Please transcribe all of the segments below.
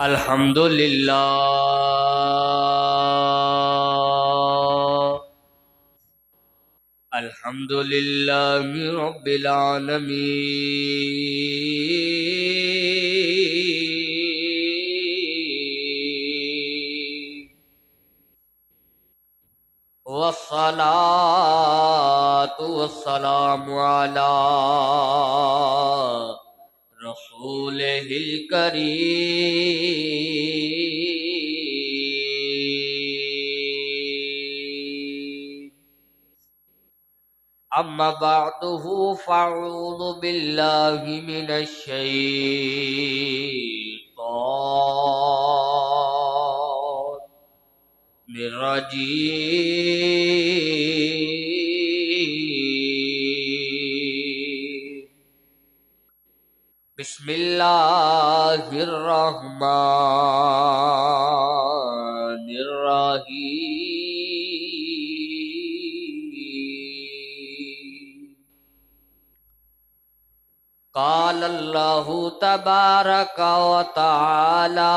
अल्हम्दुलिल्लाह अल्हम्दुलिल्लाहि रब्बिल आलमीन वस्सलातु वस्सलामु अला रसूलिहिल करीम अम्मा बअदुहु फ़अऊज़ु बिल्लाहि मिनश शैतानिर रजीम बिस्मिल्लाहिर रहमानिर रहीम क़ाल अल्लाहु तबारक व तआला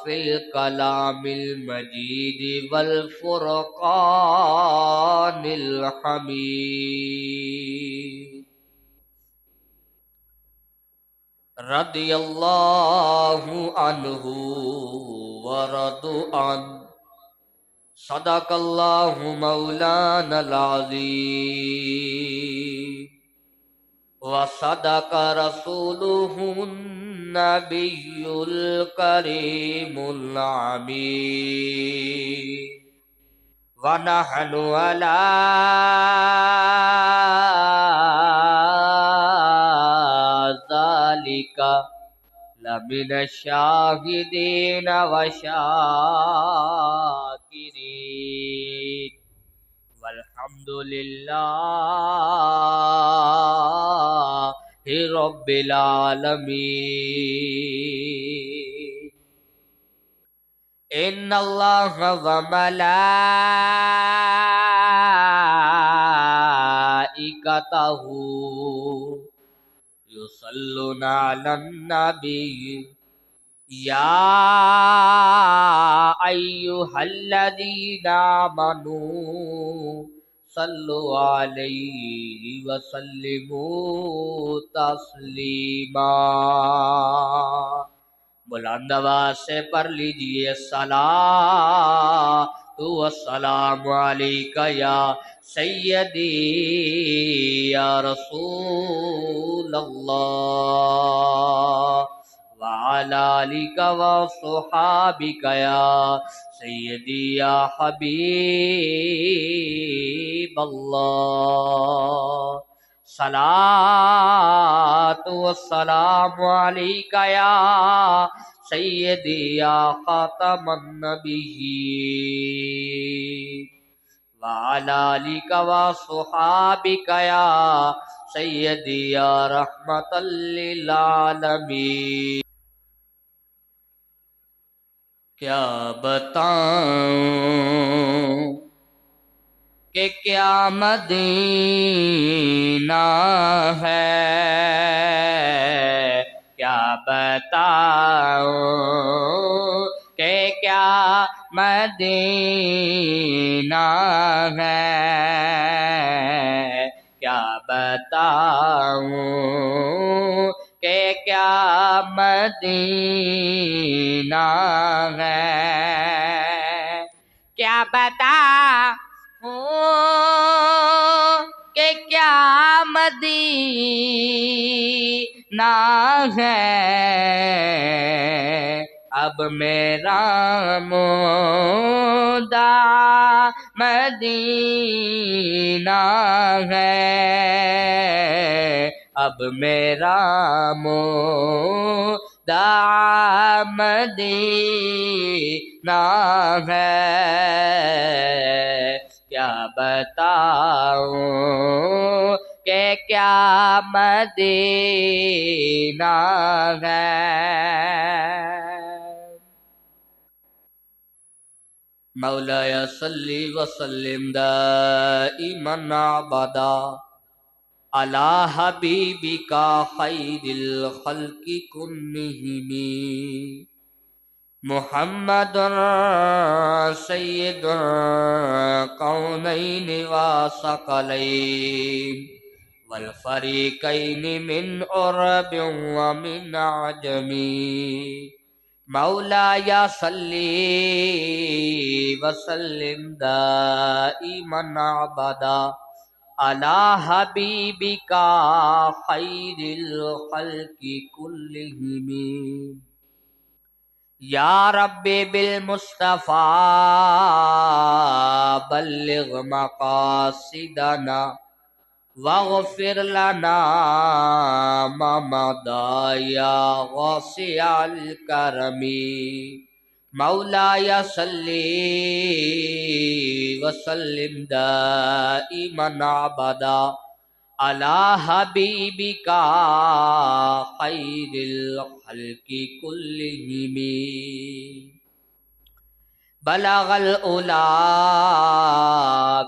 फ़िल कलामिल मजीद वल फ़ुरक़ानिल हमीद रदियल्लाहु अन्हु व रदु अन सदक़ल्लाहु मौलानल अज़ीम व सदक़ रसूलुहुन नबियुल करीमुल अमीन व नहनु अला ज़ालिका लमिनश शाहिदीन व शाकिरीन वल्हम्दुलिल्लाहि रब्बिल आलमीन इन्नल्लाह व मलाइकतहु युसल्लूना अलन नबी या अय्युहल्लज़ीना आमनू सल्लु अलैहि व सल्लिमू तस्लीमा। बुलंद आवाज से पढ़ लीजिए सलातु वस्सलामु अलैका या सय्यदी या रसूल अल्लाह व अला आलिका व सुहाबिका या सय्यदी या हबीब अल्लाह सलातु वस्सलामु अलैका या सय्यदी या खातमन नबिय्यीन व अला आलिका व सुहाबिका या सय्यदी या रहमतल लिल आलमीन। क्या बताऊं कि क्या मदीना है, क्या बताऊं कि क्या मदीना है, क्या बताऊं कि क्या मदीना है, क्या बताऊं कि क्या मदीना है। अब मेरा मुद्दा मदीना है, अब मेरा मुद्दा मदीना है, क्या बताऊं कि क्या मदीना है। मौलाया सल्ली व सल्लिम दाइमन अबदा अला हबीबिका खैरिल खल्क़ि कुल्लिहिम मुहम्मदुर सय्यिदुल कौनैन व सकलैन वल फरीक़ैन मिन उरबिन व मिन अजमी मौलाया सल्ली व सल्लिम दाइमन अबदा अला हबीबिका खैरिल खल्क़ि कुल्लिहिम या रब्बी बिल मुस्तफ़ा बल्लिग मक़ासिदना वग़फ़िर लना मा मदा या वासिअल करमी मौलाया सल्ली व सल्लिम दाइमन अबदा अला हबीबिका खैरिल खल्क़ि कुल्लिहिम बलगल उला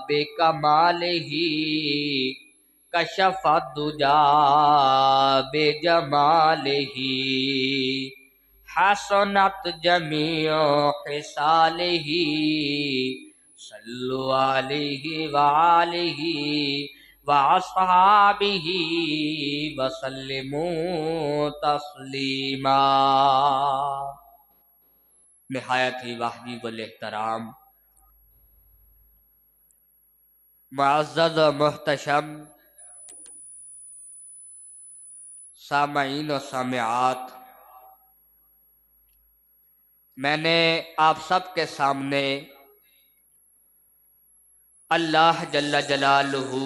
बिकमालिही कशफ़ दुजा बिजमालिही हसनत जमीउ खिसालिही सल्लु अलैहि व आलिहि व अस्हाबिही व सल्लिमू तस्लीमा। निहायत ही वाजिबुल एहतराम मुअज़्ज़ज़ व मुहतशम सामईन व सामिआत, मैंने आप सब के सामने अल्लाह जल्ल जलालुहु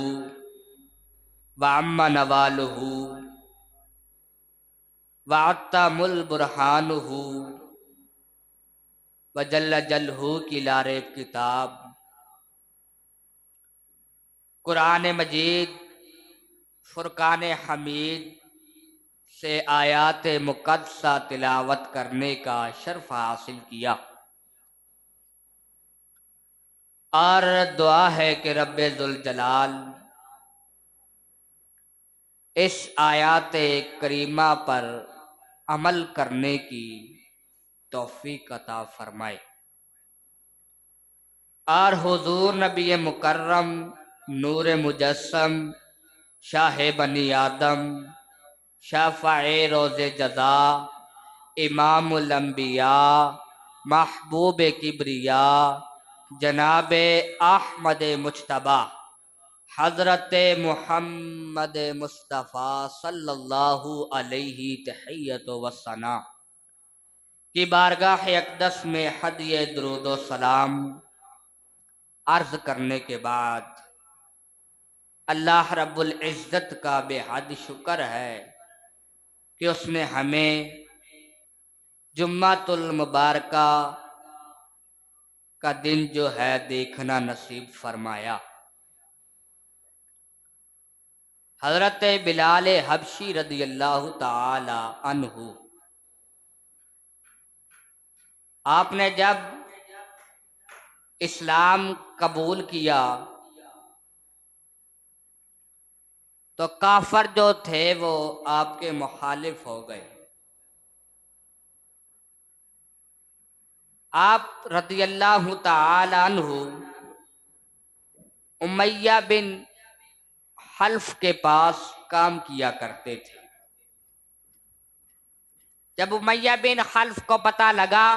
व अम्मा नवालुहु व अत्तमुल बुरहानुहु व जल्ल जल्लहु की लारेब किताब कुरान मजीद फुरकान हमीद से आयात मुक़द्दसा तिलावत करने का शर्फ हासिल किया और दुआ है कि रब्बे ज़ुल जलाल इस आयात करीमा पर अमल करने की तौफीक अता फरमाए और हुजूर नबी मुकर्रम नूर मुजस्सम शाह बनी आदम शाफ़ाए रोज़े जज़ा इमामुल अंबिया महबूब किब्रिया जनाब अहमद मुज्तबा हज़रत मुहम्मद मुस्तफ़ा सल्लल्लाहु अलैहि तहियत व सना की बारगाह अक़दस में हदिये दुरूद व सलाम अर्ज़ करने के बाद अल्लाह रब्बुल इज़्ज़त का बेहद शुक्र है कि उसने हमें जुम्मातुल मुबारका का दिन जो है देखना नसीब फरमाया। हज़रत बिलाल हबशी रज़ी अल्लाह ताला अन्हु, आपने जब इस्लाम कबूल किया तो काफर जो थे वो आपके मुखालिफ हो गए। आप रज़ियल्लाहु ताला अन्हु उमैया बिन हल्फ के पास काम किया करते थे। जब उमैया बिन हल्फ को पता लगा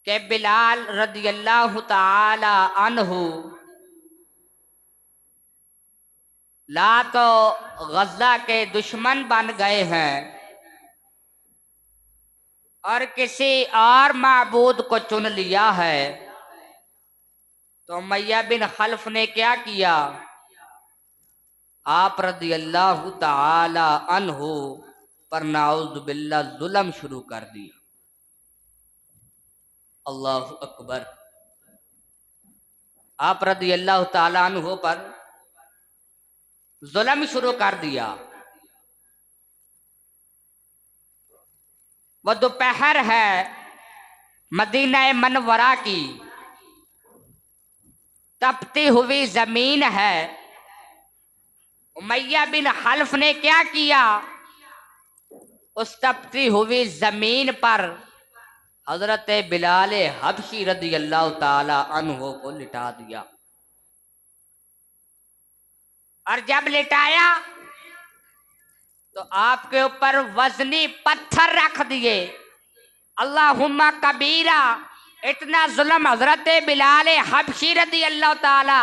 कि बिलाल रज़ियल्लाहु ताला अन्हु ला तो गज़ा के दुश्मन बन गए हैं और किसी और माबूद को चुन लिया है, तो उमैया बिन खल्फ ने क्या किया, आप रज़ियल्लाहु ताला अन्हु पर नाउज़ु बिल्लाह जुल्म शुरू कर दिया। अल्लाहु अकबर। आप रज़ियल्लाहु ताला अन्हु पर जुल्म शुरू कर दिया। वो दोपहर है, मदीना मनवरा की तपती हुई जमीन है, उमैया बिन हल्फ ने क्या किया, उस तपती हुई जमीन पर हजरत बिलाल हबशी रदी अल्लाह ताला अन्हो को लिटा दिया। और जब लिटाया तो आपके ऊपर वजनी पत्थर रख दिए। अल्लाहुम्मा कबीरा, इतना जुल्म हजरत बिलाल हबशी रदी अल्लाह ताला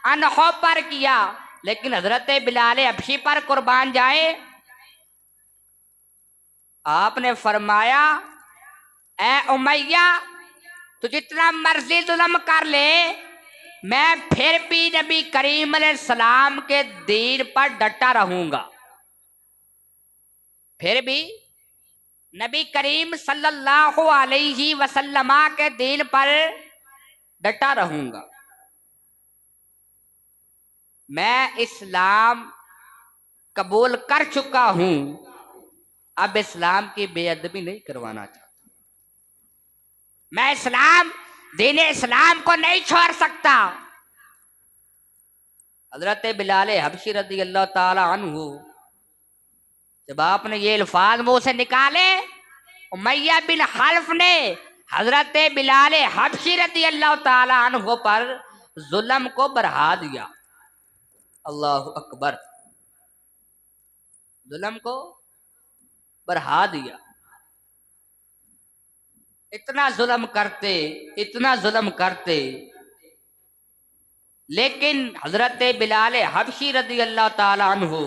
अन्हो पर किया, लेकिन हजरत बिलाल हबशी पर कुर्बान जाए। आपने फरमाया, ए उमैया, तू जितना मर्जी जुल्म कर ले, मैं फिर भी नबी करीम सलाम के दीन पर डटा रहूंगा। फिर भी नबी करीम सल्लल्लाहु अलैहि वसल्लम के दीन पर डटा रहूंगा। मैं इस्लाम कबूल कर चुका हूं, अब इस्लाम की बेअदबी नहीं करवाना चाहता। मैं दीन इस्लाम को नहीं छोड़ सकता। हजरत बिलाल हबशी रदी अल्लाह ताला अन्हु, जब आपने ये अल्फाज मुंह से निकाले, उमैया बिन हल्फ ने हजरत बिलाल हबशी रदी अल्लाह ताला अन्हु पर जुल्म को बढ़ा दिया। अल्लाह अकबर, जुल्म को बढ़ा दिया। इतना जुल्म करते, इतना जुल्म करते, लेकिन हजरत बिलाल हबशी रदी अल्लाह ताला अन्हु,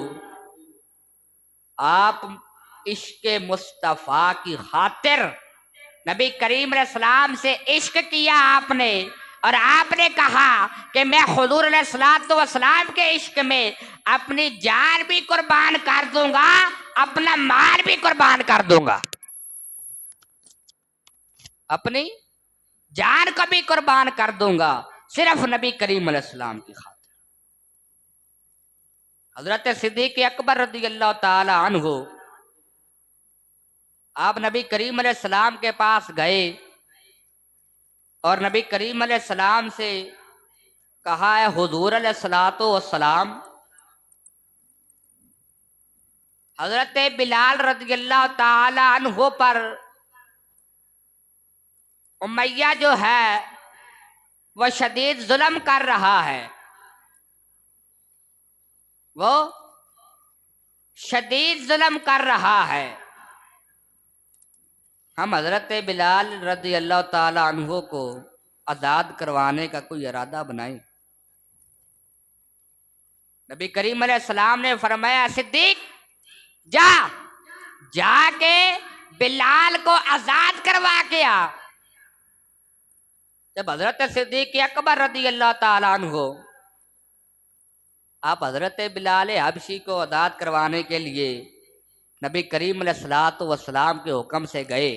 आप इश्क मुस्तफ़ा की खातिर नबी करीम सलाम से इश्क किया आपने, और आपने कहा कि मैं हुजूर सलाम के इश्क में अपनी जान भी कुर्बान कर दूंगा, अपना माल भी कुर्बान कर दूंगा। अपनी जान को भी कुर्बान कर दूंगा, सिर्फ नबी करीम सलाम की खातिर। हजरत सिद्दीक अकबर रदी अल्लाह ताला अन्हु, आप नबी करीम सलाम के पास गए और नबी करीम सलाम से कहा, है हुजूर सलातो वसलाम, हजरत बिलाल रदी अल्लाह ताला अन्हु पर उमैया जो है वह शदीद जुल्म कर रहा है, वो शदीद जुल्म कर रहा है। हम हजरत बिलाल रदी अल्लाह ताला अन्हु को आज़ाद करवाने का कोई इरादा बनाए। नबी करीम सलाम ने फरमाया, सिद्दीक जा, जाके बिलाल को आज़ाद करवा के आ। जब हजरत सिद्दीक अकबर रदी अल्लाह ताला अन्हु, आप हजरत बिलाल हबशी को आज़ाद करवाने के लिए नबी करीम सलाम के हुक्म से गए,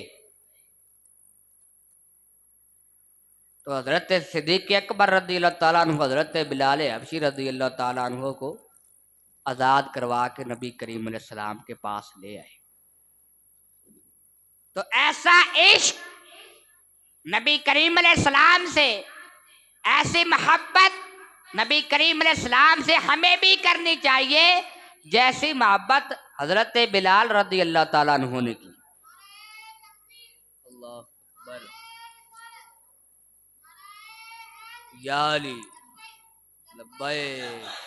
तो हजरत सिद्दीक अकबर रदी अल्लाह ताला अन्हु हजरत बिलाल हबशी रदी अल्लाह ताला अन्हु को आज़ाद करवा के नबी करीम सलाम के पास ले आए। तो ऐसा इश्क नबी करीम सलाम से, ऐसी मोहब्बत नबी करीम सलाम से हमें भी करनी चाहिए, जैसी मोहब्बत हजरत बिलाल रदी अल्लाह ताला अन्हु ने की। अल्लाह अकबर, या अली लब्बैक।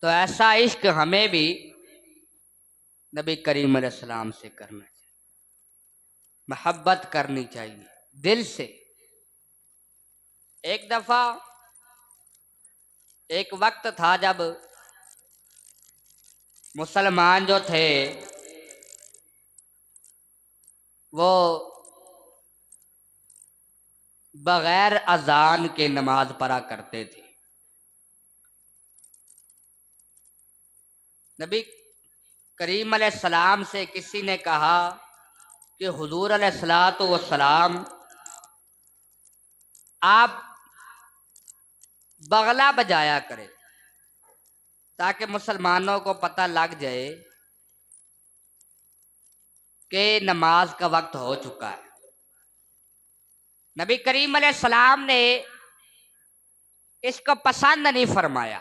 तो ऐसा इश्क हमें भी नबी करीम सलाम से करना चाहिए, मोहब्बत करनी चाहिए दिल से। एक दफा एक वक्त था जब मुसलमान जो थे वो बगैर अजान के नमाज पढ़ा करते थे। नबी करीम सलाम से किसी ने कहा कि हुजूर अलैहिस्सलातु वस्सलाम, आप बगला बजाया करें। ताकि मुसलमानों को पता लग जाए कि नमाज का वक्त हो चुका है। नबी करीम अलैहिस्सलाम ने इसको पसंद नहीं फरमाया।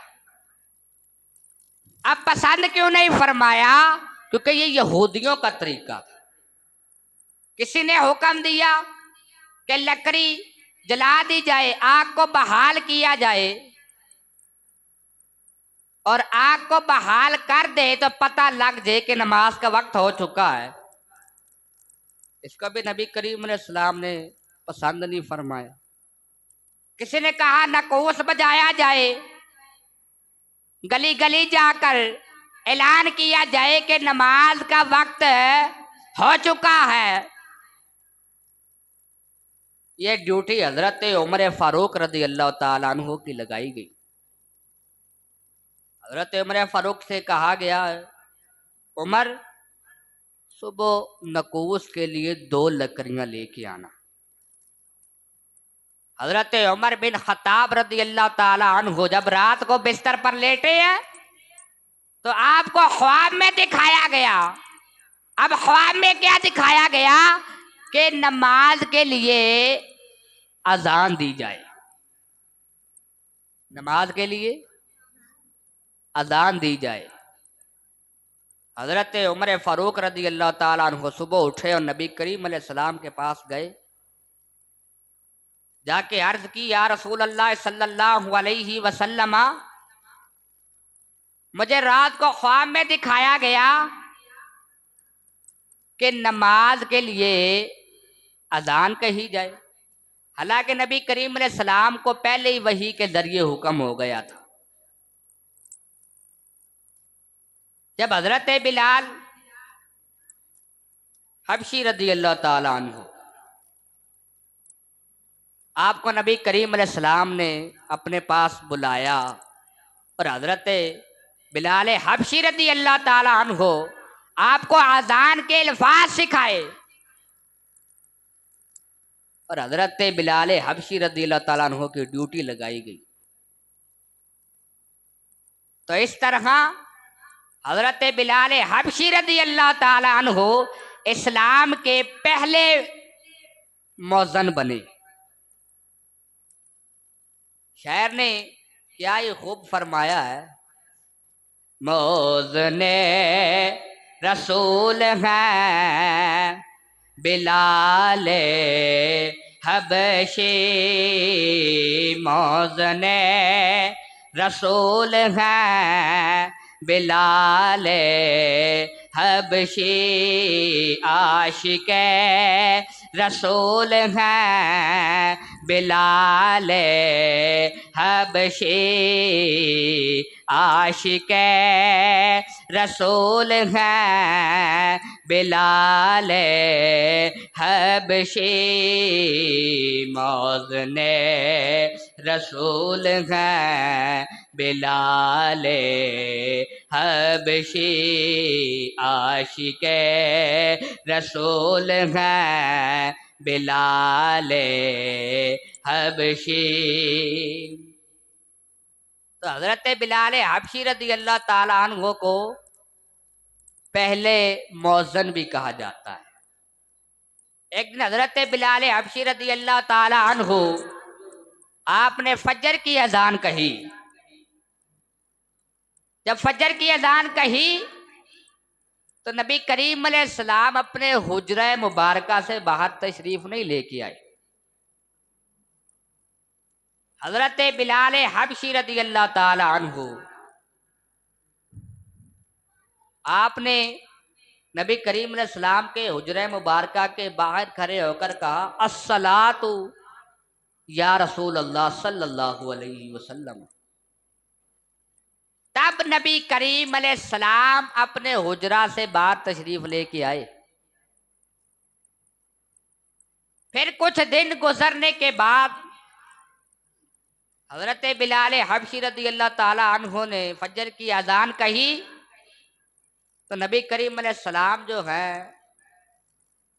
अब पसंद क्यों नहीं फरमाया? क्योंकि ये यहूदियों का तरीका था। किसी ने हुक्म दिया कि लकड़ी जला दी जाए, आग को बहाल किया जाए, और आग को बहाल कर दे तो पता लग जाए कि नमाज का वक्त हो चुका है। इसको भी नबी करीम अलैहिस्सलाम ने पसंद नहीं फरमाया। किसी ने कहा नकोस बजाया जाए, गली गली जाकर ऐलान किया जाए कि नमाज का वक्त हो चुका है। ये ड्यूटी हजरत उमर फारूक रदी अल्लाह ताला अन्हु की लगाई गई। हजरत उमर फारूक से कहा गया, उमर सुबह नकोस के लिए 2 लकड़ियां लेके आना। हजरत उमर बिन खत्ताब रदी अल्लाह ताला अन्हु जब रात को बिस्तर पर लेटे हैं तो आपको ख्वाब में दिखाया गया। अब ख्वाब में क्या दिखाया गया? कि नमाज के लिए अजान दी जाए, नमाज के लिए अजान दी जाए। हजरत उमर फारूक रदी अल्लाह ताला अन्हु सुबह उठे और नबी करीम अलैहिस्सलाम के पास गए। जाके अर्ज की, या रसूल अल्लाह सल्लल्लाहु अलैहि वसल्लम, मुझे रात को ख्वाब में दिखाया गया कि नमाज के लिए अजान कही जाए। हालांकि नबी करीम अलैहिस्सलाम को पहले ही वही के जरिए हुक्म हो गया था। जब हजरत बिलाल हबशी रदी अल्लाह ताला अन्हु, आपको नबी करीम अलैहिस्सलाम ने अपने पास बुलाया और हजरत बिलाल हबशी रदी अल्लाह ताला अन्हु आपको अजान के अल्फाज सिखाए, और हजरत बिलाल हबशी रदी अल्लाह ताला अन्हु की ड्यूटी लगाई गई। तो इस तरह हजरत बिलाल हबशी रदी अल्लाह ताला अन्हु इस्लाम के पहले मौज़न बने। शायर ने क्या ये खूब फरमाया है, मौज़ने रसूल हैं बिलाल हबशी, मौज़ने रसूल हैं बिलाल हबशी, आशिके रसूल हैं बिलाल हबशी, आशिके रसूल हैं बिलाल हबशी, मौज़ने रसूल हैं बिलाल हबशी, आशिके रसूल हैं बिलाल हबशी। तो हजरत बिलाल हबशी रदी अल्लाह ताला अन्हु को पहले मौज़न भी कहा जाता है। एक दिन हजरत बिलाल हबशी रदी अल्लाह ताला अन्हु आपने फजर की अजान कही। जब फजर की अजान कही तो नबी करीम अलैहिस्सलाम अपने हुजरा मुबारका से बाहर तशरीफ नहीं लेके आए। हजरत बिलाल हबशी रदी अल्लाह ताला अन्हु आपने नबी करीम अलैहिस्सलाम के हुजरा मुबारका के बाहर खड़े होकर कहा, अस्सलातु या रसूल अल्लाह सल्लल्लाहु अलैहि वसल्लम। तब नबी करीम अलैहिस्सलाम अपने हुजरा से बाहर तशरीफ लेके आए। फिर कुछ दिन गुजरने के बाद हजरत बिलाल हबशी रदी अल्लाह ताला अन्हु ने फजर की अजान कही तो नबी करीम अलैहिस्सलाम जो है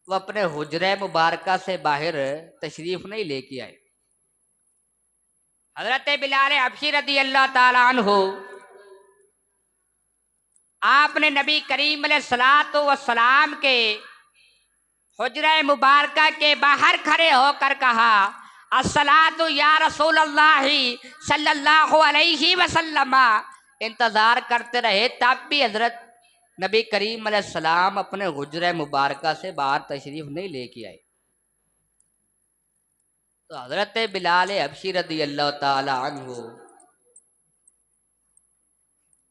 वो अपने हुजरे मुबारका से बाहर तशरीफ नहीं लेके आए। हजरत बिलाल हबशी रदी अल्लाह ताला अन्हु आपने नबी करीम अलैहिस्सलातु वस्सलाम के हुजरा मुबारका के बाहर खड़े होकर कहा, अस्सलातु या रसूल अल्लाह सल्लल्लाहु अलैहि वसल्लम। इंतजार करते रहे, तब भी हजरत नबी करीम अलैहिस्सलाम अपने हुजरा मुबारका से बाहर तशरीफ नहीं लेके आए। तो हजरत बिलाल हबशी रदी अल्लाह ताला अन्हु,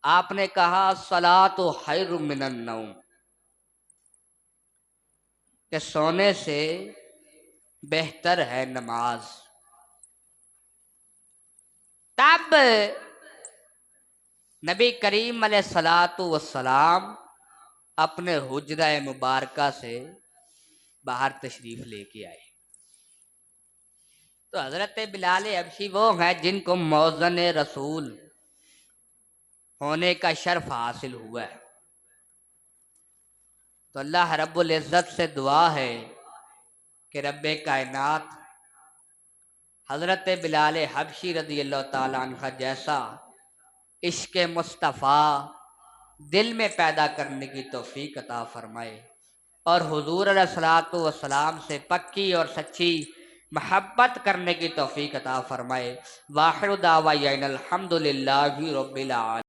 आपने कहा सलातु खैरुम मिनन नौम, कि सोने से बेहतर है नमाज। तब नबी करीम अलैहिस्सलातु वस्सलाम अपने हुजरा मुबारका से बाहर तशरीफ लेके आए। तो हजरत बिलाल हबशी वो हैं जिनको मौज़न रसूल होने का शर्फ हासिल हुआ है। तो अल्लाह रब्बुल इज़्ज़त से दुआ है कि रब्बे कायनात हजरत बिलाल हबशी रदी अल्लाह ताला अन्हा जैसा इश्क मुस्तफ़ा दिल में पैदा करने की तौफीक अता फरमाए और हुजूर अलैहिस्सलातु वस्सलाम से पक्की और सच्ची मोहब्बत करने की तौफीक अता फरमाए। वाहिर दावा अल्हम्दुलिल्लाहि रब्बिल आलमीन।